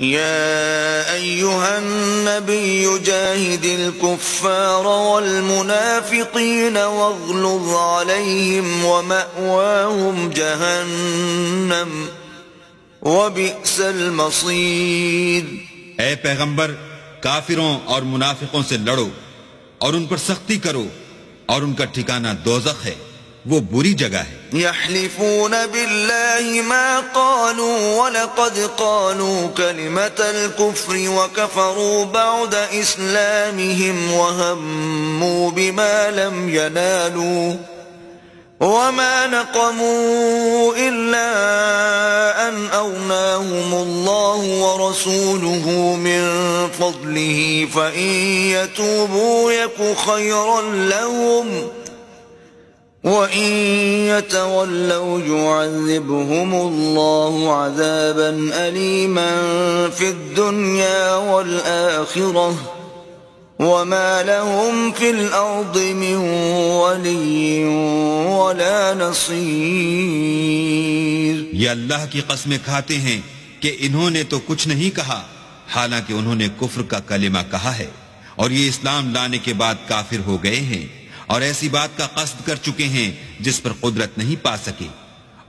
يا أيها النبي جاهد الكفار والمنافقين واغلظ عليهم ومأواهم جهنم وبئس المصير. اے پیغمبر، کافروں اور منافقوں سے لڑو اور ان پر سختی کرو، اور ان کا ٹھکانہ دوزخ ہے، وہ بری جگہ ہے. يحلفون بالله ما قالوا ولقد قالوا كلمة الكفر وكفروا بعد إسلامهم وهموا بما لم ينالوا وما نقموا إلا أن أغناهم الله ورسوله من فضله فإن يتوبوا يك خيرا لهم وَإِن يَتَوَلَّوْا يُعَذِّبْهُمُ اللَّهُ عَذَابًا أَلِيمًا فِي الدُّنْيَا وَالْآخِرَةِ وَمَا لَهُمْ فِي الْأَرْضِ مِنْ وَلِيٍّ وَلَا نَصِيرٍ. یہ اللہ کی قسمیں کھاتے ہیں کہ انہوں نے تو کچھ نہیں کہا، حالانکہ انہوں نے کفر کا کلمہ کہا ہے، اور یہ اسلام لانے کے بعد کافر ہو گئے ہیں، اور ایسی بات کا قصد کر چکے ہیں جس پر قدرت نہیں پا سکے.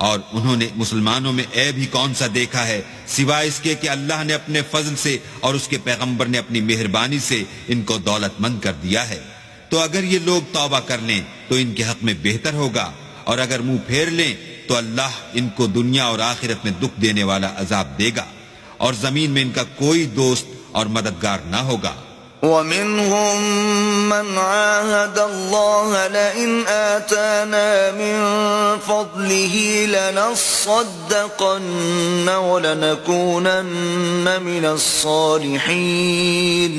اور انہوں نے مسلمانوں میں عیب ہی کون سا دیکھا ہے سوائے اس کے کہ اللہ نے اپنے فضل سے اور اس کے پیغمبر نے اپنی مہربانی سے ان کو دولت مند کر دیا ہے. تو اگر یہ لوگ توبہ کر لیں تو ان کے حق میں بہتر ہوگا، اور اگر منہ پھیر لیں تو اللہ ان کو دنیا اور آخرت میں دکھ دینے والا عذاب دے گا، اور زمین میں ان کا کوئی دوست اور مددگار نہ ہوگا. وَمِنْهُمْ مَنْ عَاهَدَ اللَّهَ لَئِنْ آتَانَا مِنْ فَضْلِهِ لَنَصَّدَّقَنَّ وَلَنَكُونَنَّ مِنَ الصَّالِحِينَ.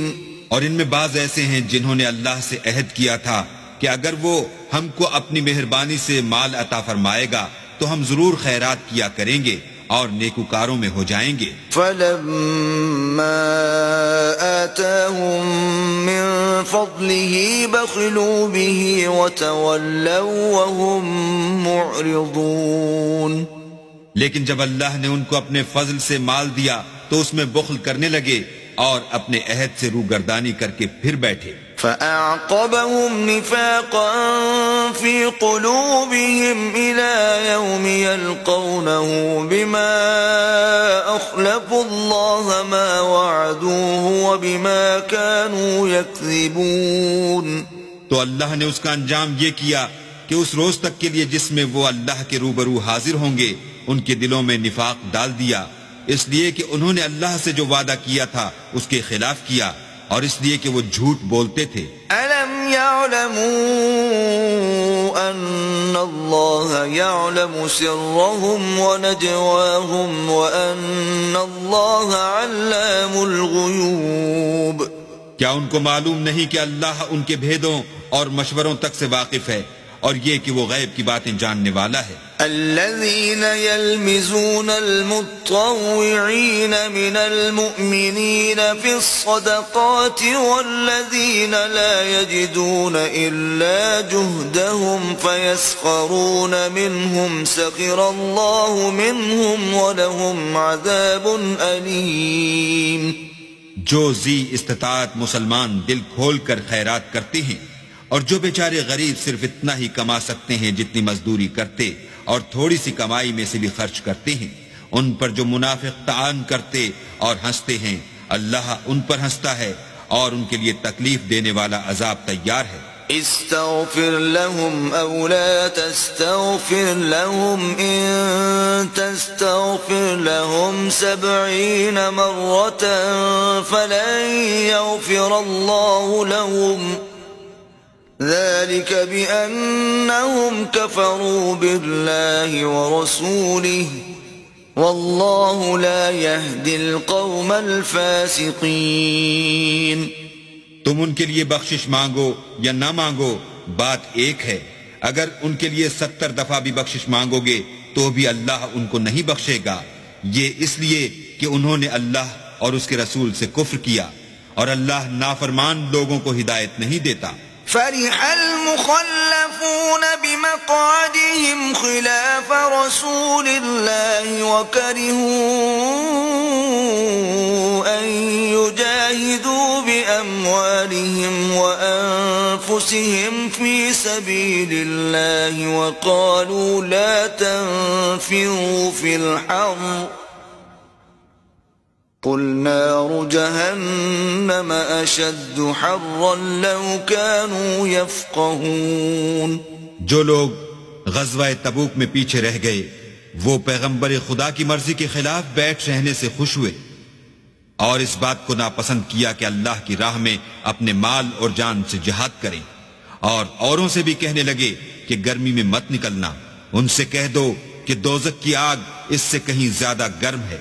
اور ان میں بعض ایسے ہیں جنہوں نے اللہ سے عہد کیا تھا کہ اگر وہ ہم کو اپنی مہربانی سے مال عطا فرمائے گا تو ہم ضرور خیرات کیا کریں گے اور نیکوکاروں میں ہو جائیں گے. فَلَمَّا آتَاهُم مِّن فَضْلِهِ بَخِلُوا بِهِ وَتَوَلَّوْا وَهُم مُّعْرِضُونَ. لیکن جب اللہ نے ان کو اپنے فضل سے مال دیا تو اس میں بخل کرنے لگے اور اپنے عہد سے روگردانی کر کے پھر بیٹھے. فَأَعْقَبَهُمْ نِفَاقًا فِي قُلُوبِهِمْ إِلَى يَوْمِ يَلْقَوْنَهُ بِمَا أَخْلَفُوا اللَّهَ مَا وَعَدُوهُ وَبِمَا كَانُوا يَكْذِبُونَ. تو اللہ نے اس کا انجام یہ کیا کہ اس روز تک کے لیے جس میں وہ اللہ کے روبرو حاضر ہوں گے ان کے دلوں میں نفاق ڈال دیا، اس لیے کہ انہوں نے اللہ سے جو وعدہ کیا تھا اس کے خلاف کیا، اور اس لیے کہ وہ جھوٹ بولتے تھے. أَلَمْ يَعْلَمُوا أَنَّ اللَّهَ يَعْلَمُ سِرَّهُمْ وَنَجْوَاهُمْ وَأَنَّ اللَّهَ عَلَّامُ الْغُيُوبِ. کیا ان کو معلوم نہیں کہ اللہ ان کے بھیدوں اور مشوروں تک سے واقف ہے، اور یہ کہ وہ غیب کی باتیں جاننے والا ہے. الذين يلمزون المطوعين من المؤمنين في الصدقات والذين لا يجدون إلا جهدهم فيسخرون منهم سخر الله منهم ولهم عذاب أليم. جو ذی استطاعت مسلمان دل کھول کر خیرات کرتے ہیں، اور جو بیچارے غریب صرف اتنا ہی کما سکتے ہیں جتنی مزدوری کرتے اور تھوڑی سی کمائی میں سے بھی خرچ کرتے ہیں، ان پر جو منافق طعن کرتے اور ہنستے ہیں، اللہ ان پر ہنستا ہے اور ان کے لیے تکلیف دینے والا عذاب تیار ہے. استغفر لهم او لا تستغفر لهم ان تستغفر لهم 70 مرة فلن يغفر الله لهم ذلك بأنهم كفروا بالله ورسوله والله لا يهدي القوم الفاسقين. تم ان کے لیے بخشش مانگو یا نہ مانگو، بات ایک ہے. اگر ان کے لیے 70 دفعہ بھی بخشش مانگو گے تو بھی اللہ ان کو نہیں بخشے گا، یہ اس لیے کہ انہوں نے اللہ اور اس کے رسول سے کفر کیا، اور اللہ نافرمان لوگوں کو ہدایت نہیں دیتا. فرح المخلفون بمقعدهم خلاف رسول الله وكرهوا بأموالهم وأنفسهم في سبيل الله وقالوا لا تنفروا في الحر قل نار جهنم أشد حرا لو كانوا يفقهون. جو لوگ غزوہ تبوک میں پیچھے رہ گئے وہ پیغمبر خدا کی مرضی کے خلاف بیٹھ رہنے سے خوش ہوئے اور اس بات کو ناپسند کیا کہ اللہ کی راہ میں اپنے مال اور جان سے جہاد کریں، اور اوروں سے بھی کہنے لگے کہ گرمی میں مت نکلنا. ان سے کہہ دو کہ دوزخ کی آگ اس سے کہیں زیادہ گرم ہے.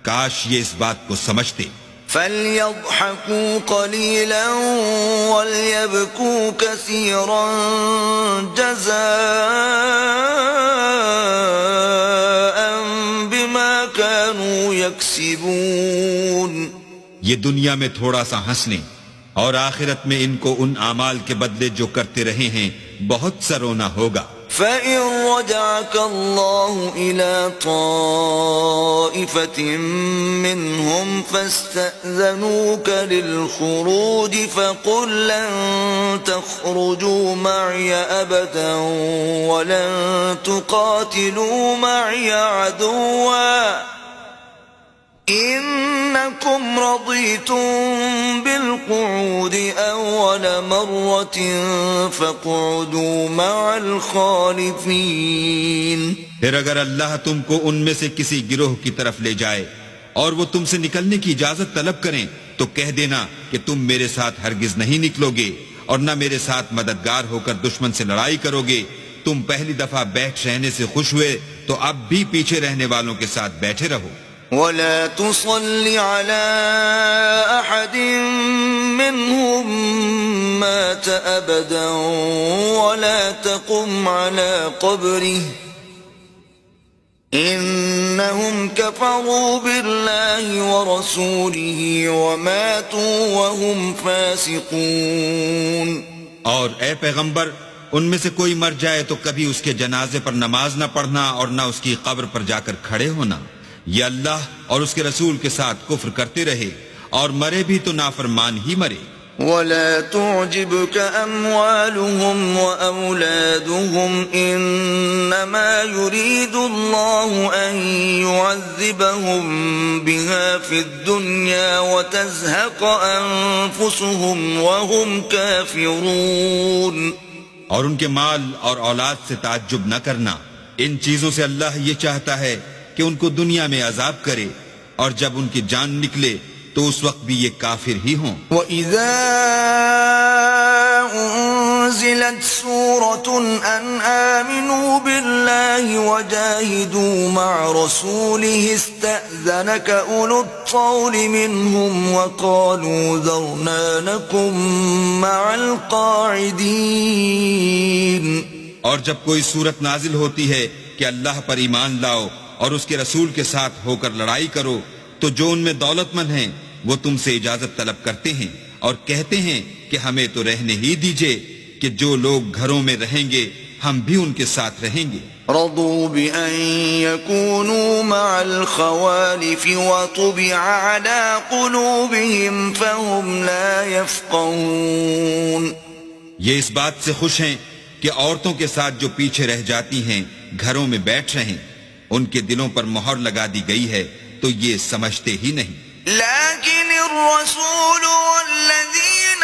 کاش یہ اس بات کو سمجھتے. فَلْيَضْحَكُوا قَلِيلًا وَلْيَبْكُوا كَثِيرًا جَزَاءً بِمَا كَانُوا يَكْسِبُونَ. یہ دنیا میں تھوڑا سا ہنس لیں اور آخرت میں ان کو ان اعمال کے بدلے جو کرتے رہے ہیں بہت سا رونا ہوگا. فَإِن رَّجَعَكَ اللَّهُ إِلَىٰ طَائِفَةٍ مِّنْهُمْ فَاسْتَأْذَنُوكَ لِلْخُرُوجِ فَقُل لَّن تَخْرُجُوا مَعِيَ أَبَدًا وَلَن تُقَاتِلُوا مَعِيَ عَدُوًّا إِنَّكُمْ رَضِيتُم بِالْقُعُودِ أَوَّلَ مَرَّةٍ فَاقْعُدُوا مَعَ الْخَالِفِينَ. پھر اگر اللہ تم کو ان میں سے کسی گروہ کی طرف لے جائے اور وہ تم سے نکلنے کی اجازت طلب کریں تو کہہ دینا کہ تم میرے ساتھ ہرگز نہیں نکلو گے اور نہ میرے ساتھ مددگار ہو کر دشمن سے لڑائی کرو گے. تم پہلی دفعہ بیٹھ رہنے سے خوش ہوئے تو اب بھی پیچھے رہنے والوں کے ساتھ بیٹھے رہو. ولا تصل على أحد منهم مات أبدا ولا تقم على قبره إنهم كفروا بالله ورسوله وماتوا وهم فاسقون. اور اے پیغمبر ان میں سے کوئی مر جائے تو کبھی اس کے جنازے پر نماز نہ پڑھنا اور نہ اس کی قبر پر جا کر کھڑے ہونا. یہ اللہ اور اس کے رسول کے ساتھ کفر کرتے رہے اور مرے بھی تو نافرمان ہی مرے. ولا تعجبك أموالهم وأولادهم إنما يريد الله أن يعذبهم بها في الدنيا وتزهق أنفسهم وهم كافرون. اور ان کے مال اور اولاد سے تعجب نہ کرنا. ان چیزوں سے اللہ یہ چاہتا ہے کہ ان کو دنیا میں عذاب کرے اور جب ان کی جان نکلے تو اس وقت بھی یہ کافر ہی ہوں. وَإِذَا أُنزِلَتْ سُورَةٌ أَنْ آمِنُوا بِاللَّهِ وَجَاهِدُوا مَعَ رَسُولِهِ اسْتَأْذَنَكَ أُولُو الطَّوْلِ مِنْهُمْ وَقَالُوا ذَرْنَا نَكُن مَّعَ الْقَاعِدِينَ. اور جب کوئی صورت نازل ہوتی ہے کہ اللہ پر ایمان لاؤ اور اس کے رسول کے ساتھ ہو کر لڑائی کرو تو جو ان میں دولت مند ہیں وہ تم سے اجازت طلب کرتے ہیں اور کہتے ہیں کہ ہمیں تو رہنے ہی دیجئے کہ جو لوگ گھروں میں رہیں گے ہم بھی ان کے ساتھ رہیں گے. رضوا بأن يكونوا مع الخوالف وطبع على قلوبهم فهم لا يفقهون. یہ اس بات سے خوش ہیں کہ عورتوں کے ساتھ جو پیچھے رہ جاتی ہیں گھروں میں بیٹھ رہیں، ان کے دلوں پر مہر لگا دی گئی ہے تو یہ سمجھتے ہی نہیں. لكن الرسول والذين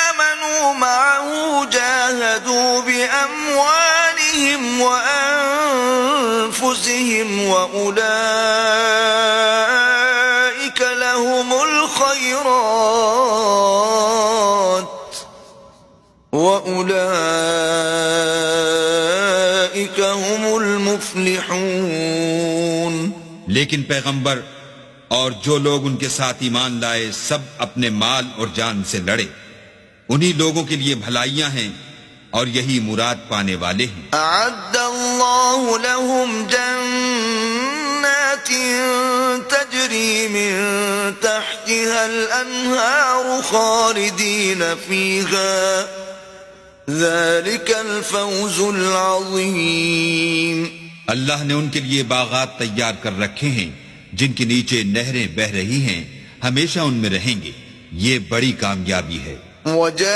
آمنوا معه جاهدوا بأموالهم وأنفسهم وأولئك لهم الخيرات وأولئك هم المفلحون. لیکن پیغمبر اور جو لوگ ان کے ساتھ ایمان لائے سب اپنے مال اور جان سے لڑے، انہی لوگوں کے لیے بھلائیاں ہیں اور یہی مراد پانے والے ہیں. اعد اللہ لهم جنات تجری من تحتها الانہار خالدین فیہا ذلك الفوز العظیم. اللہ نے ان کے لیے باغات تیار کر رکھے ہیں جن کے نیچے نہریں بہہ رہی ہیں، ہمیشہ ان میں رہیں گے. یہ بڑی کامیابی ہے. وجاء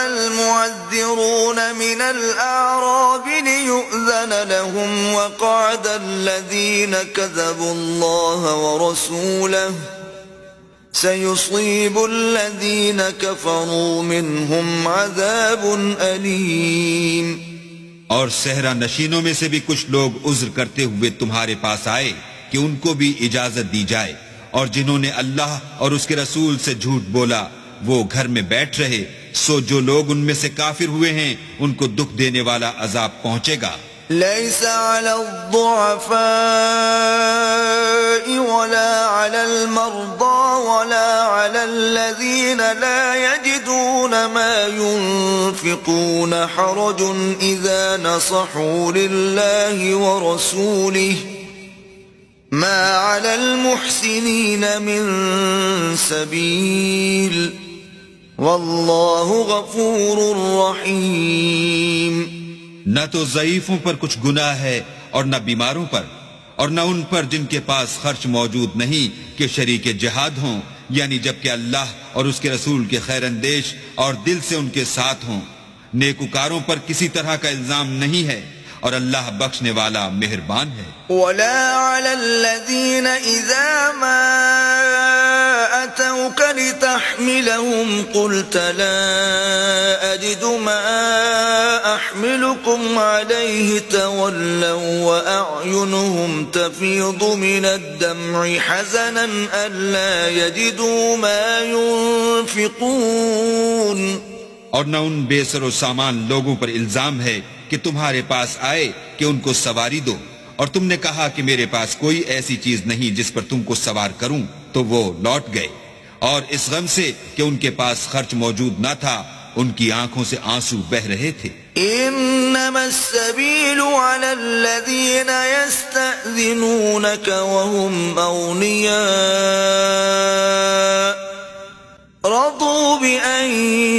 المعذرون من الأعراب ليؤذن لهم وقعد الذين كذبوا الله ورسوله سيصيب الذين كفروا منهم عذاب أليم. اور صحرا نشینوں میں سے بھی کچھ لوگ عذر کرتے ہوئے تمہارے پاس آئے کہ ان کو بھی اجازت دی جائے، اور جنہوں نے اللہ اور اس کے رسول سے جھوٹ بولا وہ گھر میں بیٹھ رہے، سو جو لوگ ان میں سے کافر ہوئے ہیں ان کو دکھ دینے والا عذاب پہنچے گا. ليس على الضعفاء ولا على المرضى ولا على الذين لا يجدون ما ينفقون حرج إذا نصحوا لله ورسوله ما على المحسنين من سبيل والله غفور رحيم. نہ تو ضعیفوں پر کچھ گناہ ہے اور نہ بیماروں پر، اور نہ ان پر جن کے پاس خرچ موجود نہیں کہ شریک جہاد ہوں، یعنی جبکہ اللہ اور اس کے رسول کے خیر اندیش اور دل سے ان کے ساتھ ہوں. نیکوکاروں پر کسی طرح کا الزام نہیں ہے، اور اللہ بخشنے والا مہربان ہے. ولا على الذين إذا ما أتوك لتحملهم قلت لا أجد ما أحملكم عليه تولوا وأعينهم تفيض من الدمع حزنا ألا يجدوا ما ينفقون. اور نہ ان بے سر و سامان لوگوں پر الزام ہے کہ تمہارے پاس آئے کہ ان کو سواری دو، اور تم نے کہا کہ میرے پاس کوئی ایسی چیز نہیں جس پر تم کو سوار کروں، تو وہ لوٹ گئے، اور اس غم سے کہ ان کے پاس خرچ موجود نہ تھا ان کی آنکھوں سے آنسو بہ رہے تھے. انما السبيل على الذين يستأذنونك وهم أغنياء رضوا بأن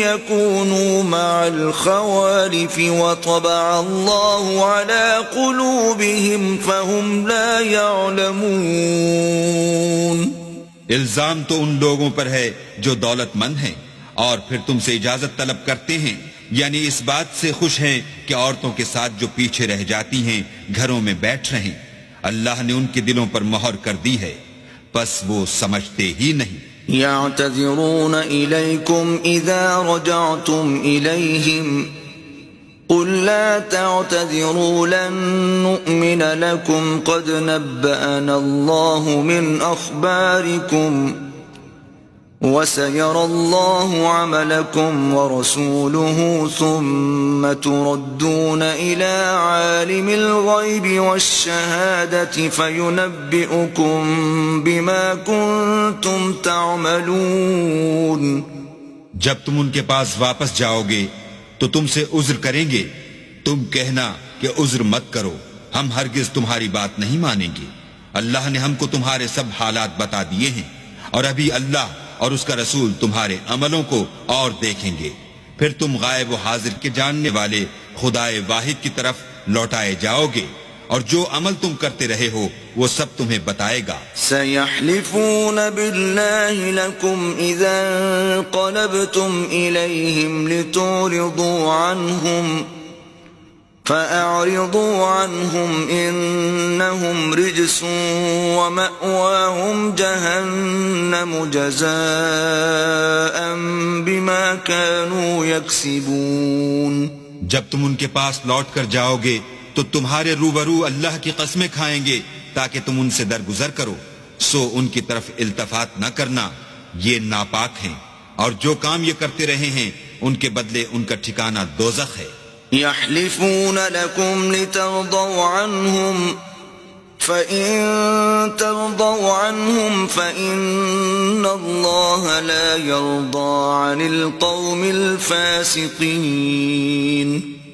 يكونوا مع الخوالف وطبع الله على قلوبهم فهم لا يعلمون. الزام تو ان لوگوں پر ہے جو دولت مند ہیں اور پھر تم سے اجازت طلب کرتے ہیں، یعنی اس بات سے خوش ہیں کہ عورتوں کے ساتھ جو پیچھے رہ جاتی ہیں گھروں میں بیٹھ رہیں. اللہ نے ان کے دلوں پر مہر کر دی ہے، پس وہ سمجھتے ہی نہیں. يعتذرون إليكم إذا رجعتم إليهم قل لا تعتذروا لن نؤمن لكم قد نبأنا الله من أخباركم وسيرى الله عملكم ورسوله ثم تردون إلى عالم الغيب والشهادة فينبئكم بما كنتم تعملون. جب تم ان کے پاس واپس جاؤ گے تو تم سے عذر کریں گے، تم کہنا کہ عذر مت کرو، ہم ہرگز تمہاری بات نہیں مانیں گے. اللہ نے ہم کو تمہارے سب حالات بتا دیے ہیں، اور ابھی اللہ اور اس کا رسول تمہارے عملوں کو اور دیکھیں گے، پھر تم غائب و حاضر کے جاننے والے خدائے واحد کی طرف لوٹائے جاؤ گے، اور جو عمل تم کرتے رہے ہو وہ سب تمہیں بتائے گا. سيحلفون بالله لكم إذا انقلبتم إليهم لتعرضوا عنهم فأعرضوا عنهم إنهم رجس ومأواهم جهنم جزاء بما كانوا يكسبون. جب تم ان کے پاس لوٹ کر جاؤ گے تو تمہارے روبرو اللہ کی قسمیں کھائیں گے تاکہ تم ان سے درگزر کرو، سو ان کی طرف التفات نہ کرنا، یہ ناپاک ہیں، اور جو کام یہ کرتے رہے ہیں ان کے بدلے ان کا ٹھکانہ دوزخ ہے. يحلفون لكم لترضوا عنهم فإن ترضوا عنهم فإن الله لا يرضى عن القوم الفاسقين.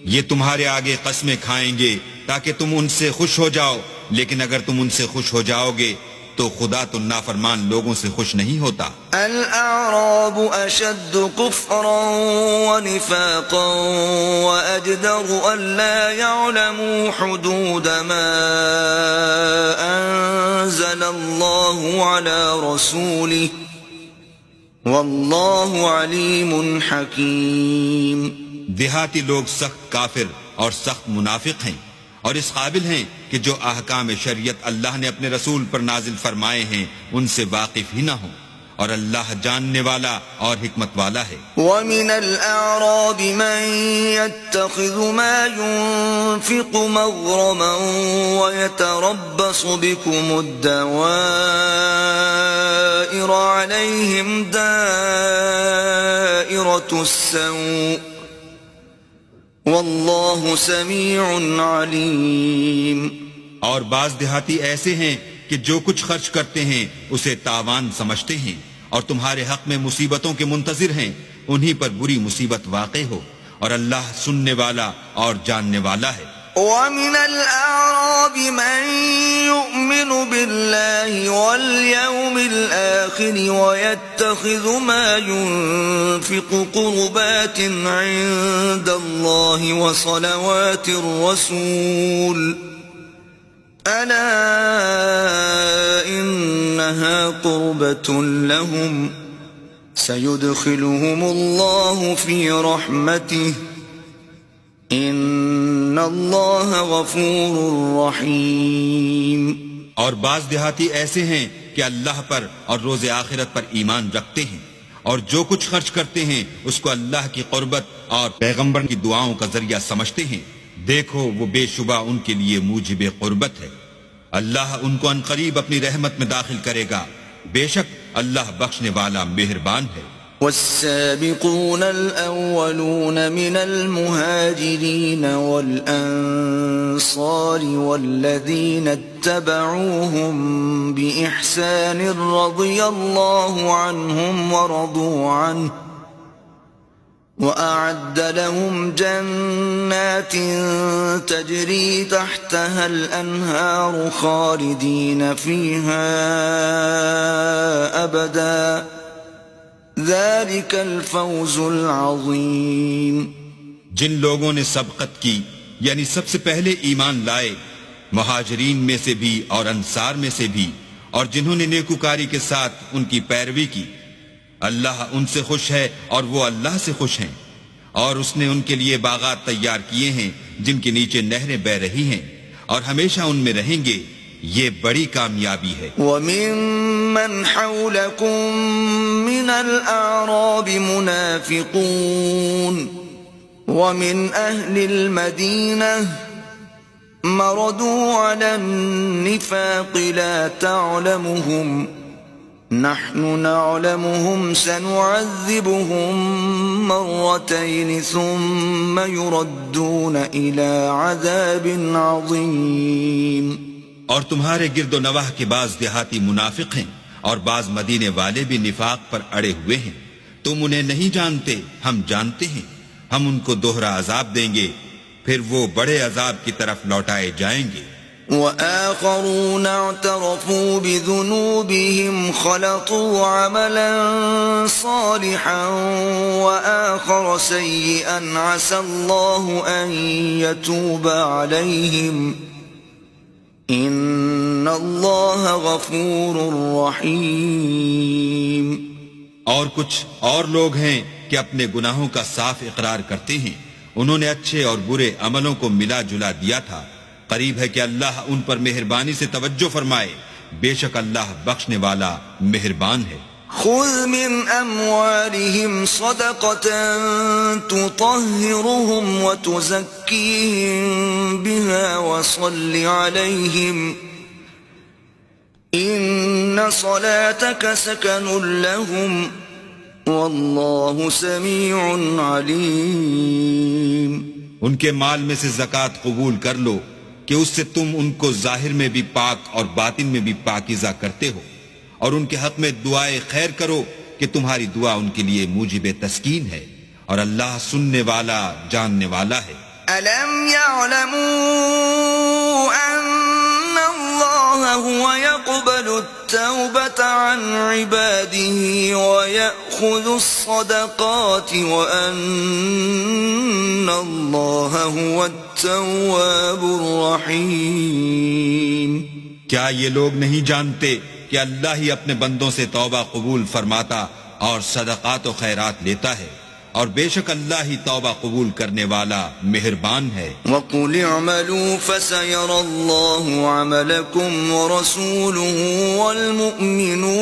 یہ تمہارے آگے قسمیں کھائیں گے تاکہ تم ان سے خوش ہو جاؤ، لیکن اگر تم ان سے خوش ہو جاؤ گے تو خدا تو نافرمان لوگوں سے خوش نہیں ہوتا. الأعراب أشد كفرا ونفاقا وأجدر ألا يعلموا حدود ما أنزل الله على رسوله واللہ علیم حکیم. دیہاتی لوگ سخت کافر اور سخت منافق ہیں اور اس قابل ہیں کہ جو احکام شریعت اللہ نے اپنے رسول پر نازل فرمائے ہیں ان سے واقف ہی نہ ہوں، اور اللہ جاننے والا اور حکمت والا ہے. ومن الأعراب من يتخذ ما ينفق مغرما ويتربص بكم الدوائر عليهم دائرة السوء واللہ سمیع علیم. اور بعض دیہاتی ایسے ہیں کہ جو کچھ خرچ کرتے ہیں اسے تاوان سمجھتے ہیں اور تمہارے حق میں مصیبتوں کے منتظر ہیں، انہی پر بری مصیبت واقع ہو، اور اللہ سننے والا اور جاننے والا ہے. ومن الأعراب من يؤمن بالله واليوم الآخر ويتخذ ما ينفق قربات عند الله وصلوات الرسول ألا إنها قربة لهم سيدخلهم الله في رحمته ان اللہ غفور رحیم. اور بعض دیہاتی ایسے ہیں کہ اللہ پر اور روز آخرت پر ایمان رکھتے ہیں اور جو کچھ خرچ کرتے ہیں اس کو اللہ کی قربت اور پیغمبر کی دعاؤں کا ذریعہ سمجھتے ہیں. دیکھو وہ بے شبہ ان کے لیے موجب قربت ہے. اللہ ان کو عنقریب اپنی رحمت میں داخل کرے گا، بے شک اللہ بخشنے والا مہربان ہے. والسابقون الأولون من المهاجرين والأنصار والذين اتبعوهم بإحسان رضي الله عنهم ورضوا عنه وأعد لهم جنات تجري تحتها الأنهار خالدين فيها أبداً ذلك الفوز العظیم. جن لوگوں نے سبقت کی یعنی سب سے پہلے ایمان لائے، مہاجرین میں سے بھی اور انصار میں سے بھی، اور جنہوں نے نیکوکاری کے ساتھ ان کی پیروی کی، اللہ ان سے خوش ہے اور وہ اللہ سے خوش ہیں، اور اس نے ان کے لیے باغات تیار کیے ہیں جن کے نیچے نہریں بہ رہی ہیں اور ہمیشہ ان میں رہیں گے. یہ بڑی کامیابی ہے. وَمِمَّنْ حَوْلَكُمْ مِنَ الْأَعْرَابِ مُنَافِقُونَ وَمِنْ أَهْلِ الْمَدِينَةِ مَرَدُوا عَلَى النِّفَاقِ لَا تَعْلَمُهُمْ نَحْنُ نَعْلَمُهُمْ سَنُعَذِّبُهُمْ مَرَّتَيْنِ ثُمَّ يُرَدُّونَ إِلَى عَذَابٍ عَظِيمٍ. اور تمہارے گرد و نواح کے بعض دیہاتی منافق ہیں اور بعض مدینے والے بھی نفاق پر اڑے ہوئے ہیں. تم انہیں نہیں جانتے، ہم جانتے ہیں. ہم ان کو دوہرا عذاب دیں گے، پھر وہ بڑے عذاب کی طرف لوٹائے جائیں گے. وآخرون اعترفوا بذنوبهم خلطوا عملا صالحا وآخر سيئا عسى الله أن يتوب عليهم ان اللہ غفور رحیم. اور کچھ اور لوگ ہیں کہ اپنے گناہوں کا صاف اقرار کرتے ہیں، انہوں نے اچھے اور برے عملوں کو ملا جلا دیا تھا. قریب ہے کہ اللہ ان پر مہربانی سے توجہ فرمائے، بے شک اللہ بخشنے والا مہربان ہے. خذ من اموالهم صدقة تطهرهم وتزكيهم بها وصل عليهم ان صلاتك سكن لهم والله سميع عليم. ان کے مال میں سے زکوٰۃ قبول کر لو کہ اس سے تم ان کو ظاہر میں بھی پاک اور باطن میں بھی پاکیزہ کرتے ہو، اور ان کے حق میں دعائے خیر کرو کہ تمہاری دعا ان کے لیے موجب تسکین ہے، اور اللہ سننے والا جاننے والا ہے. أَلَمْ يَعْلَمُوا أَنَّ اللَّهَ هُوَ يَقْبَلُ التَّوْبَةَ عَنْ عِبَادِهِ وَيَأْخُذُ الصَّدَقَاتِ وَأَنَّ اللَّهَ هُوَ التَّوَّابُ الرَّحِيمُ. کیا یہ لوگ نہیں جانتے کہ اللہ ہی اپنے بندوں سے توبہ قبول فرماتا اور صدقات و خیرات لیتا ہے، اور بے شک اللہ ہی توبہ قبول کرنے والا مہربان ہے۔ وَقُلِ اعْمَلُوا فَسَيَرَى اللَّهُ عَمَلَكُمْ وَرَسُولُهُ وَالْمُؤْمِنُونَ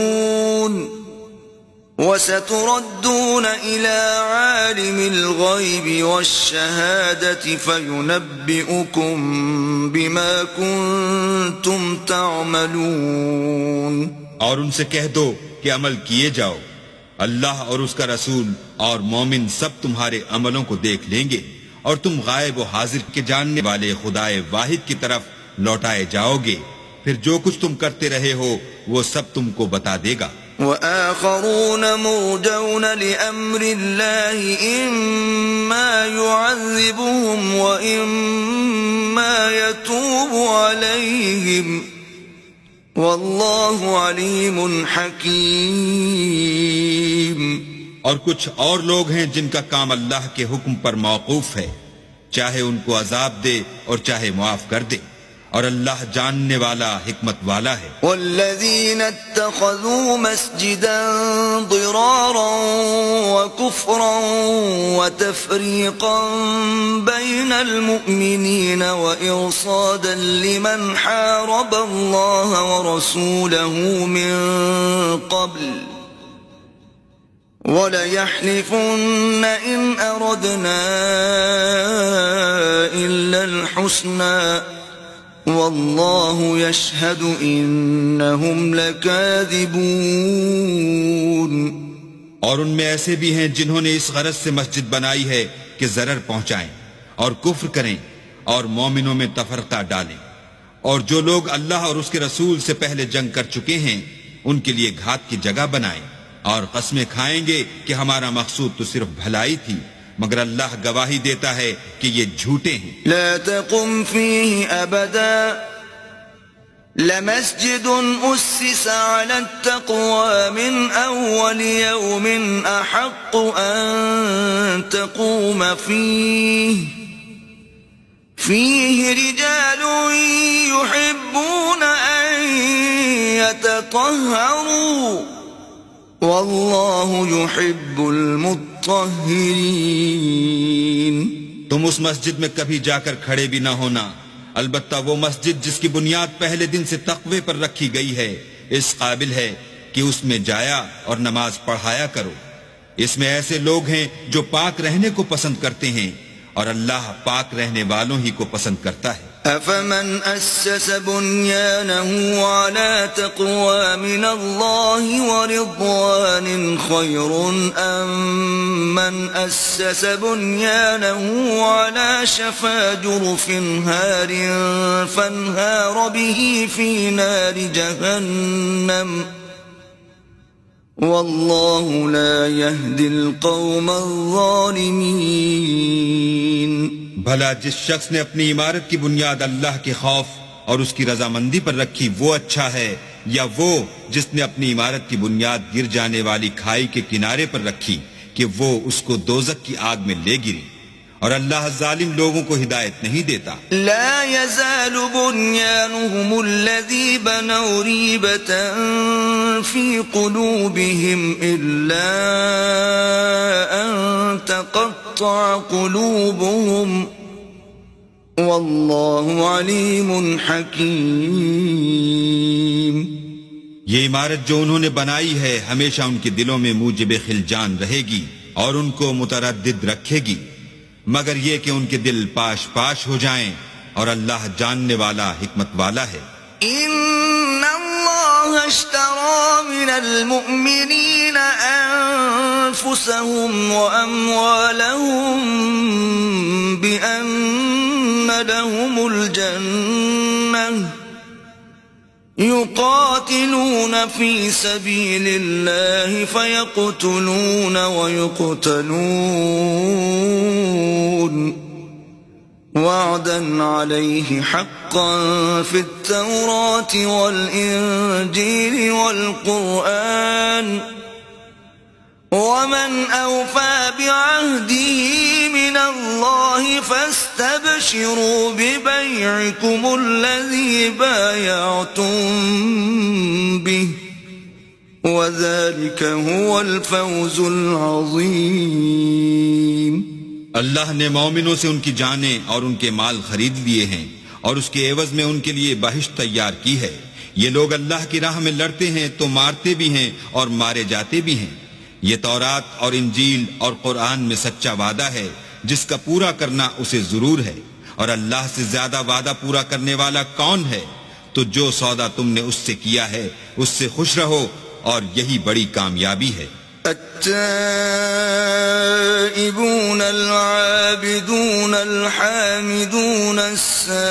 وَسَتُرَدُّونَ إِلَى عَالِمِ الْغَيْبِ وَالشَّهَادَةِ فَيُنَبِّئُكُم بِمَا كُنتُمْ تَعْمَلُونَ۔ اور ان سے کہہ دو کہ عمل کیے جاؤ، اللہ اور اس کا رسول اور مومن سب تمہارے عملوں کو دیکھ لیں گے، اور تم غائب و حاضر کے جاننے والے خدائے واحد کی طرف لوٹائے جاؤ گے، پھر جو کچھ تم کرتے رہے ہو وہ سب تم کو بتا دے گا۔ وآخرون مرجون لأمر الله إما يعذبهم وإما يتوب عليهم والله عليم حكيم۔ اور کچھ اور لوگ ہیں جن کا کام اللہ کے حکم پر موقوف ہے، چاہے ان کو عذاب دے اور چاہے معاف کر دے، اور اللہ جاننے والا حکمت والا ہے۔ والذین اتخذوا مسجدا ضرارا وكفرا وتفریقا بین المؤمنین وإرصادا لمن حارب اللہ ورسوله من قبل وَلَيَحْلِفُنَّ إِنْ أَرَدْنَا إِلَّا الْحُسْنَى وَاللَّهُ يَشْهَدُ إِنَّهُمْ لَكَاذِبُونَ۔ اور ان میں ایسے بھی ہیں جنہوں نے اس غرض سے مسجد بنائی ہے کہ ضرر پہنچائیں اور کفر کریں اور مومنوں میں تفرقہ ڈالیں، اور جو لوگ اللہ اور اس کے رسول سے پہلے جنگ کر چکے ہیں ان کے لیے گھات کی جگہ بنائیں، اور قسمیں کھائیں گے کہ ہمارا مقصود تو صرف بھلائی تھی، مگر اللہ گواہی دیتا ہے کہ یہ جھوٹے ہیں۔ لا تقم فيه أبدا لمسجد أسس على التقوى من أول يوم أحق أن تقوم فيه رجال يحبون أن يتطهروا واللہ یحب المطہرین۔ تم اس مسجد میں کبھی جا کر کھڑے بھی نہ ہونا، البتہ وہ مسجد جس کی بنیاد پہلے دن سے تقوی پر رکھی گئی ہے اس قابل ہے کہ اس میں جایا اور نماز پڑھایا کرو۔ اس میں ایسے لوگ ہیں جو پاک رہنے کو پسند کرتے ہیں، اور اللہ پاک رہنے والوں ہی کو پسند کرتا ہے۔ أفمن أسس بنيانه على تقوى من الله ورضوان خير أم من أسس بنيانه على شفا جرف هار فانهار به في نار جهنم والله لا يهدي القوم الظالمين۔ بھلا جس شخص نے اپنی عمارت کی بنیاد اللہ کے خوف اور اس کی رضامندی پر رکھی وہ اچھا ہے، یا وہ جس نے اپنی عمارت کی بنیاد گر جانے والی کھائی کے کنارے پر رکھی کہ وہ اس کو دوزخ کی آگ میں لے گری، اور اللہ ظالم لوگوں کو ہدایت نہیں دیتا۔ لا يزال بنيانهم الذي بنوا ريبة في قلوبهم إلا أن تقطع قلوبهم واللہ علیم حکیم۔ یہ عمارت جو انہوں نے بنائی ہے ہمیشہ ان کے دلوں میں موجب خلجان رہے گی اور ان کو متردد رکھے گی، مگر یہ کہ ان کے دل پاش پاش ہو جائیں، اور اللہ جاننے والا حکمت والا ہے۔ ان اللہ اشترى من المؤمنین انفسهم واموالهم بان لهم الجنة يقاتلون في سبيل الله فيقتلون ويقتلون وعدا عليه حقا في التوراة والإنجيل والقرآن ومن أوفى بعهده من الله فاستبشروا ببيعكم الذي بايعتم به وذلك هو الفوز العظيم. اللہ نے مومنوں سے ان کی جانیں اور ان کے مال خرید لیے ہیں اور اس کے عوض میں ان کے لیے بہشت تیار کی ہے. یہ لوگ اللہ کی راہ میں لڑتے ہیں تو مارتے بھی ہیں اور مارے جاتے بھی ہیں. یہ تورات اور انجیل اور قرآن میں سچا وعدہ ہے جس کا پورا کرنا اسے ضرور ہے، اور اللہ سے زیادہ وعدہ پورا کرنے والا کون ہے؟ تو جو سودا تم نے اس سے کیا ہے اس سے خوش رہو، اور یہی بڑی کامیابی ہے. التائبون العابدون الحامدون السائحون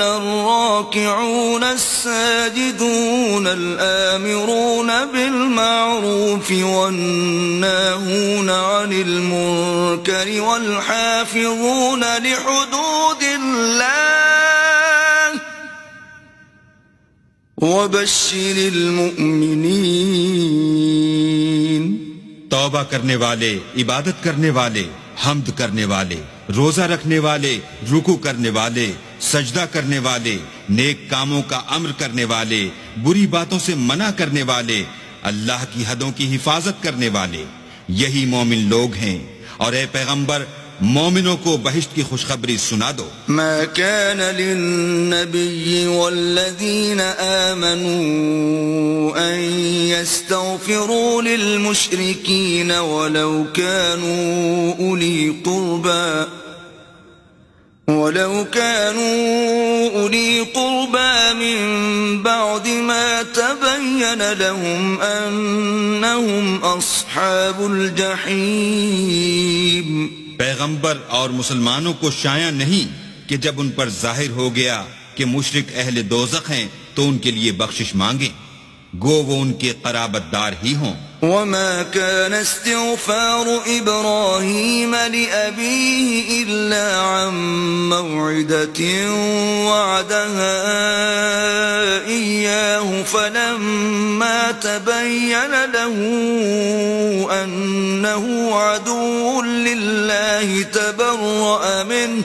الراكعون الساجدون الآمرون بالمعروف والناهون عن المنكر والحافظون لحدود الله وبشر المؤمنین. توبہ کرنے والے، عبادت کرنے والے، حمد کرنے والے، روزہ رکھنے والے، رکوع کرنے والے، سجدہ کرنے والے، نیک کاموں کا امر کرنے والے، بری باتوں سے منع کرنے والے، اللہ کی حدوں کی حفاظت کرنے والے، یہی مومن لوگ ہیں. اور اے پیغمبر، مومنوں کو بہشت کی خوشخبری سنا دو. ما كان للنبي والذين آمنوا أن يستغفروا للمشركين ولو كانوا أولي قربى من بعد ما تبين لهم أنهم أصحاب الجحيم. پیغمبر اور مسلمانوں کو شایع نہیں کہ جب ان پر ظاہر ہو گیا کہ مشرک اہل دوزخ ہیں تو ان کے لیے بخشش مانگیں، گو وہ ان کے قرابت دار ہی ہوں. وما كان استغفار إبراهيم لأبيه إلا عن موعدة وعدها إياه فلما تبين له أنه عدو لله تبرأ منه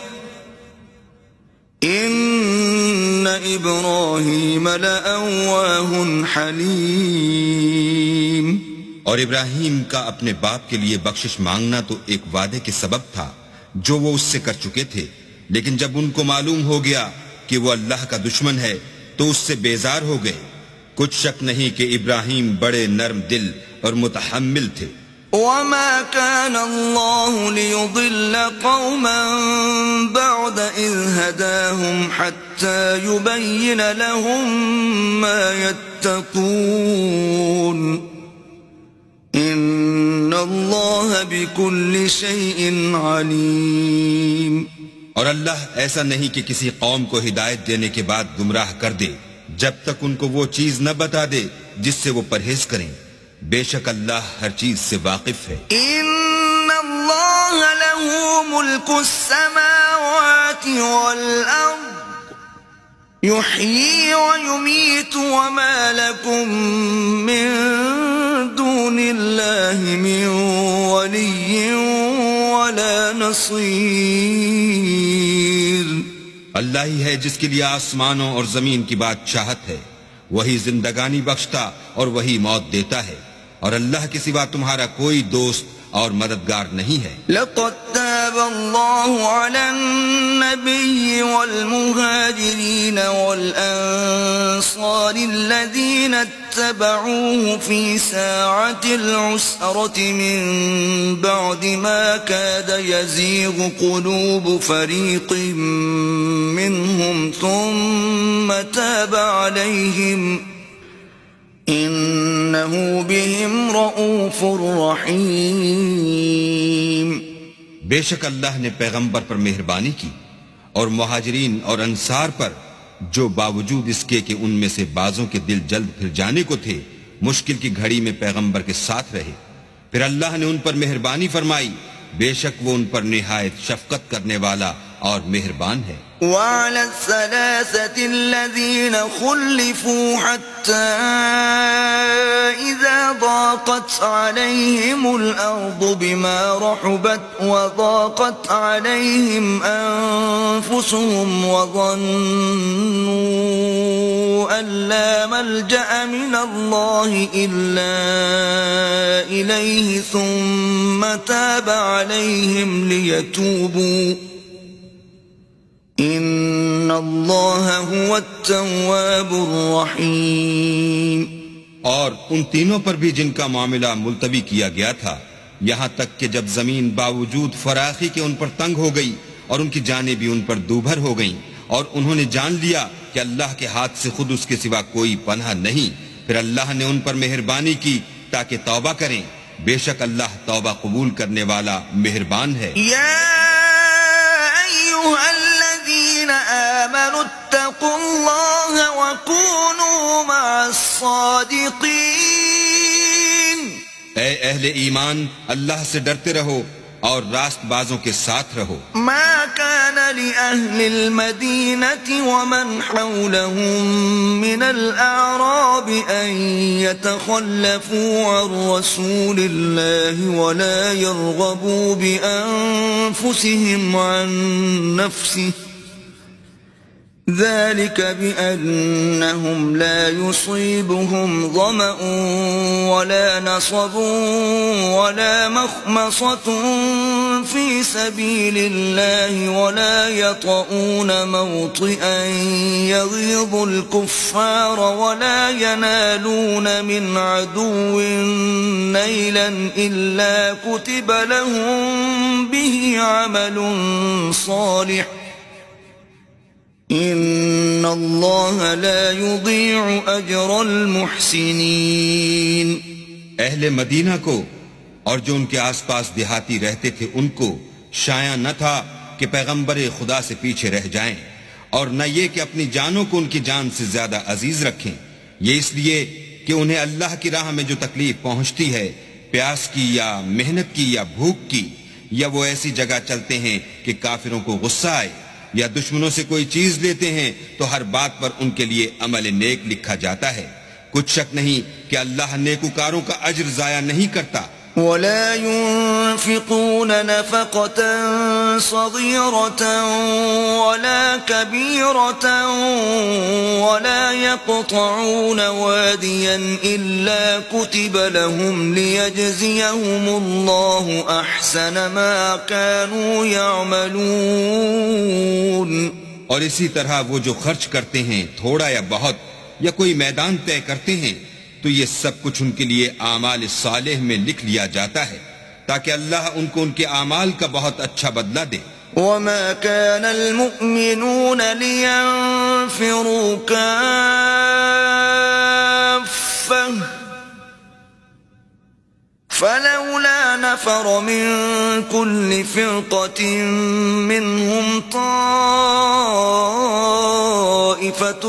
إن إبراهيم لأواه حليم. اور ابراہیم کا اپنے باپ کے لیے بخشش مانگنا تو ایک وعدے کے سبب تھا جو وہ اس سے کر چکے تھے، لیکن جب ان کو معلوم ہو گیا کہ وہ اللہ کا دشمن ہے تو اس سے بیزار ہو گئے. کچھ شک نہیں کہ ابراہیم بڑے نرم دل اور متحمل تھے. وما كان الله ليضل قوما بعد إذ هداهم حتى يبين لهم ما يتقون ان اللہ بكل شيء علیم. اور اللہ ایسا نہیں کہ کسی قوم کو ہدایت دینے کے بعد گمراہ کر دے جب تک ان کو وہ چیز نہ بتا دے جس سے وہ پرہیز کریں. بے شک اللہ ہر چیز سے واقف ہے. ان اللہ له ملک السماوات والارض يحيي ويميت وما لكم من دون الله من ولي ولا نصير. اللہ ہی ہے جس کے لیے آسمانوں اور زمین کی بادشاہت ہے، وہی زندگانی بخشتا اور وہی موت دیتا ہے، اور اللہ کے سوا تمہارا کوئی دوست اور مددگار نہیں ہے. لقد تاب الله على النبي والمهاجرين والأنصار الذين اتبعوه في ساعة العسرة من بعد ما كاد يزيغ قلوب فريق منهم ثم تاب عليهم انہو بہم رؤوف رحیم. بے شک اللہ نے پیغمبر پر مہربانی کی اور مہاجرین اور انصار پر جو باوجود اس کے کہ ان میں سے بعضوں کے دل جلد پھر جانے کو تھے مشکل کی گھڑی میں پیغمبر کے ساتھ رہے. پھر اللہ نے ان پر مہربانی فرمائی، بے شک وہ ان پر نہایت شفقت کرنے والا اور مہربان ہے. وعلى الثلاثة الذين خلفوا حتى إذا ضاقت وضاقت عليهم الأرض بما رحبت وضاقت عليهم أنفسهم وظنوا أن لا ملجأ من الله إلا إليه ثم تاب عليهم ليتوبوا إن الله هو التواب الرحيم. اور ان تینوں پر بھی جن کا معاملہ ملتوی کیا گیا تھا، یہاں تک کہ جب زمین باوجود فراخی کے ان پر تنگ ہو گئی اور ان کی جانیں بھی ان پر دوبھر ہو گئیں، اور انہوں نے جان لیا کہ اللہ کے ہاتھ سے خود اس کے سوا کوئی پناہ نہیں، پھر اللہ نے ان پر مہربانی کی تاکہ توبہ کریں. بے شک اللہ توبہ قبول کرنے والا مہربان ہے. آمنوا اتقوا الله وكونوا مع الصادقين. اے اہل ایمان، اللہ سے ڈرتے رہو اور راست بازوں کے ساتھ رہو. ما كان لأهل المدينة ومن حولهم من الأعراب أن يتخلفوا عن رسول الله ولا يرغبوا بأنفسهم عن نفسه ذلك بأنهم لا يصيبهم ظمأ ولا نصب ولا مخمصة في سبيل الله ولا يطؤون موطئا يغيظ الكفار ولا ينالون من عدو نيلا إلا كتب لهم به عمل صالح ان اللہ لا یضیع اجر المحسنین. اہل مدینہ کو اور جو ان کے آس پاس دیہاتی رہتے تھے ان کو شایع نہ تھا کہ پیغمبر خدا سے پیچھے رہ جائیں، اور نہ یہ کہ اپنی جانوں کو ان کی جان سے زیادہ عزیز رکھیں، یہ اس لیے کہ انہیں اللہ کی راہ میں جو تکلیف پہنچتی ہے، پیاس کی یا محنت کی یا بھوک کی، یا وہ ایسی جگہ چلتے ہیں کہ کافروں کو غصہ آئے، یا دشمنوں سے کوئی چیز لیتے ہیں تو ہر بات پر ان کے لیے عمل نیک لکھا جاتا ہے. کچھ شک نہیں کہ اللہ نیکوکاروں کا اجر ضائع نہیں کرتا. ولا ينفقون نفقة صغيرة ولا كبيرة ولا يقطعون واديا إلا كتب لهم ليجزيهم الله أحسن ما كانوا يعملون. اور اسی طرح وہ جو خرچ کرتے ہیں تھوڑا یا بہت یا کوئی میدان طے کرتے ہیں تو یہ سب کچھ ان کے لیے اعمال صالح میں لکھ لیا جاتا ہے تاکہ اللہ ان کو ان کے اعمال کا بہت اچھا بدلہ دے. وما كان المؤمنون لينفروا كافة فلولا نفر من كل فرقة منهم طائفة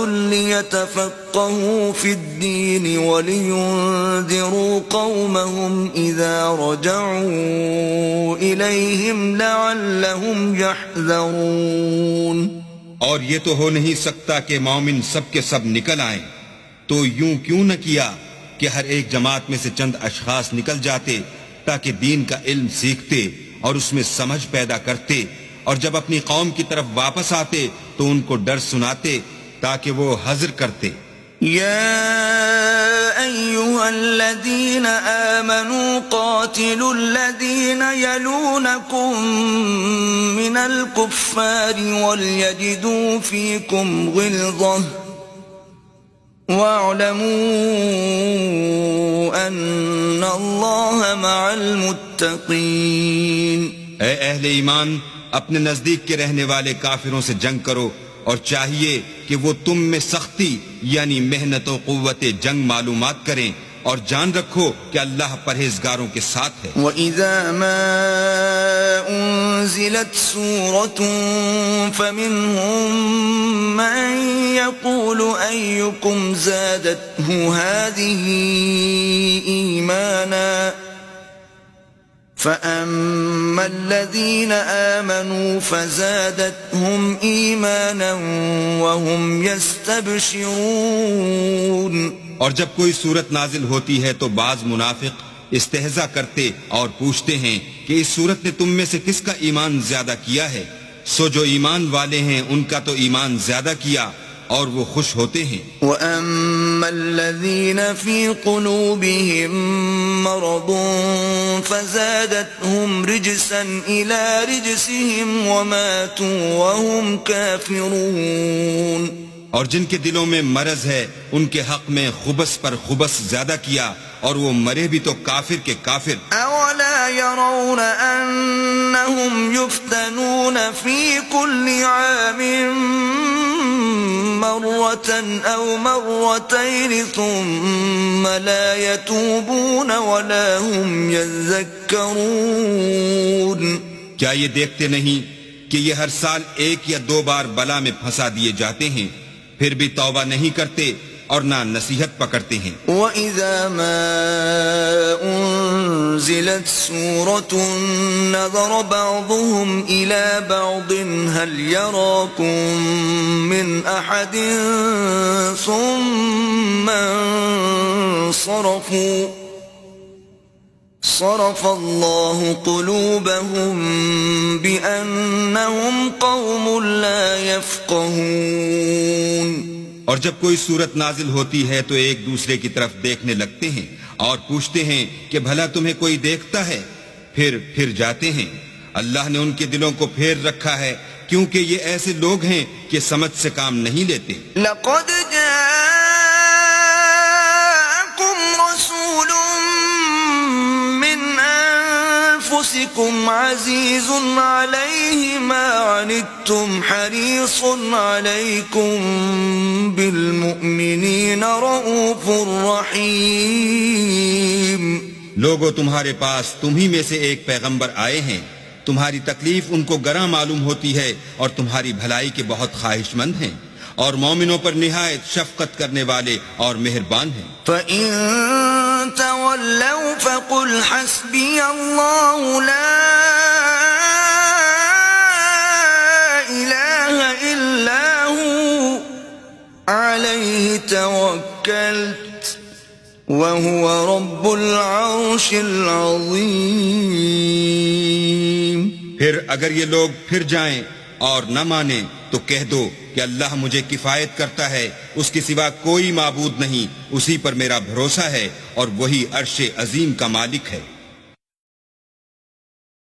ليتفقهوا في الدين ولينذروا قومهم إذا رجعوا إليهم لعلهم يحذرون. اور یہ تو ہو نہیں سکتا کہ مومن سب کے سب نکل آئیں، تو یوں کیوں نہ کیا کہ ہر ایک جماعت میں سے چند اشخاص نکل جاتے تاکہ دین کا علم سیکھتے اور اس میں سمجھ پیدا کرتے، اور جب اپنی قوم کی طرف واپس آتے تو ان کو ڈر سناتے تاکہ وہ حذر کرتے. يا أيها الذين آمنوا قاتلوا الذين يلونكم من الكفار وليجدوا فيكم غلظة واعلموا أن الله مع المتقين. اے اہل ایمان، اپنے نزدیک کے رہنے والے کافروں سے جنگ کرو، اور چاہیے کہ وہ تم میں سختی یعنی محنت و قوت جنگ معلومات کریں، اور جان رکھو کہ اللہ پرہیزگاروں کے ساتھ ہے. وَإِذَا مَا أُنزِلَتْ سُورَةٌ فَمِنْهُمْ مَنْ يَقُولُ أَيُّكُمْ زَادَتْهُ هَذِهِ إِيمَانًا فَأَمَّا الَّذِينَ آمَنُوا فَزَادَتْهُمْ إِيمَانًا وَهُمْ يَسْتَبْشِرُونَ. اور جب کوئی صورت نازل ہوتی ہے تو بعض منافق استہزا کرتے اور پوچھتے ہیں کہ اس صورت نے تم میں سے کس کا ایمان زیادہ کیا ہے؟ سو جو ایمان والے ہیں ان کا تو ایمان زیادہ کیا اور وہ خوش ہوتے ہیں. وَأَمَّا الَّذِينَ فِي قُلُوبِهِم مَّرَضٌ فَزَادَتْهُمْ رِجْسًا إِلَى رِجْسِهِمْ وَمَاتُوا وَهُمْ كَافِرُونَ. اور جن کے دلوں میں مرض ہے ان کے حق میں خبث پر خبث زیادہ کیا اور وہ مرے بھی تو کافر کے کافر. أَوَلَا يَرَوْنَ أَنَّهُمْ يُفْتَنُونَ فِي كُلِّ عَامٍ مرة أو مرتين ثم لا يتوبون ولا هم يذكرون. کیا یہ دیکھتے نہیں کہ یہ ہر سال ایک یا دو بار بلا میں پھنسا دیے جاتے ہیں پھر بھی توبہ نہیں کرتے اور نہ نصیحت پکڑتے ہیں. وَإِذَا مَا أُنزِلَتْ سُورَةٌ نَظَرَ بَعْضُهُمْ إِلَى بَعْضٍ هَلْ يَرَاكُمْ مِنْ أَحَدٍ ثُمَّ انصَرَفُوا صَرَفَ اللَّهُ قُلُوبَهُمْ بِأَنَّهُمْ قَوْمٌ لَا يَفْقَهُونَ. اور جب کوئی صورت نازل ہوتی ہے تو ایک دوسرے کی طرف دیکھنے لگتے ہیں اور پوچھتے ہیں کہ بھلا تمہیں کوئی دیکھتا ہے؟ پھر جاتے ہیں. اللہ نے ان کے دلوں کو پھیر رکھا ہے کیونکہ یہ ایسے لوگ ہیں کہ سمجھ سے کام نہیں لیتے. لَقَدْ جَاءَكُمْ رَسُولٌ مِّنْ أَنفُسِكُمْ عَزِيزٌ عَلَيْهِ مَا عَنِتُّمْ حَرِيصٌ عَلَيْكُمْ بِالْمُؤْمِنِينَ رَءُوفٌ رَحِيمٌ. لوگوں تمہارے پاس تمہی میں سے ایک پیغمبر آئے ہیں، تمہاری تکلیف ان کو گراں معلوم ہوتی ہے اور تمہاری بھلائی کے بہت خواہش مند ہیں اور مومنوں پر نہایت شفقت کرنے والے اور مہربان ہیں. فَإِن تَوَلَّوْا فَقُلْ حَسْبِيَ اللَّهُ لَا إِلَٰهَ إِلَّا هُوَ عَلَيْهِ تَوَكَّلْتُ وَهُوَ رَبُّ الْعَرْشِ الْعَظِيمِ. پھر اگر یہ لوگ پھر جائیں اور نہ مانیں تو کہہ دو کہ اللہ مجھے کفایت کرتا ہے، اس کے سوا کوئی معبود نہیں، اسی پر میرا بھروسہ ہے اور وہی عرش عظیم کا مالک ہے.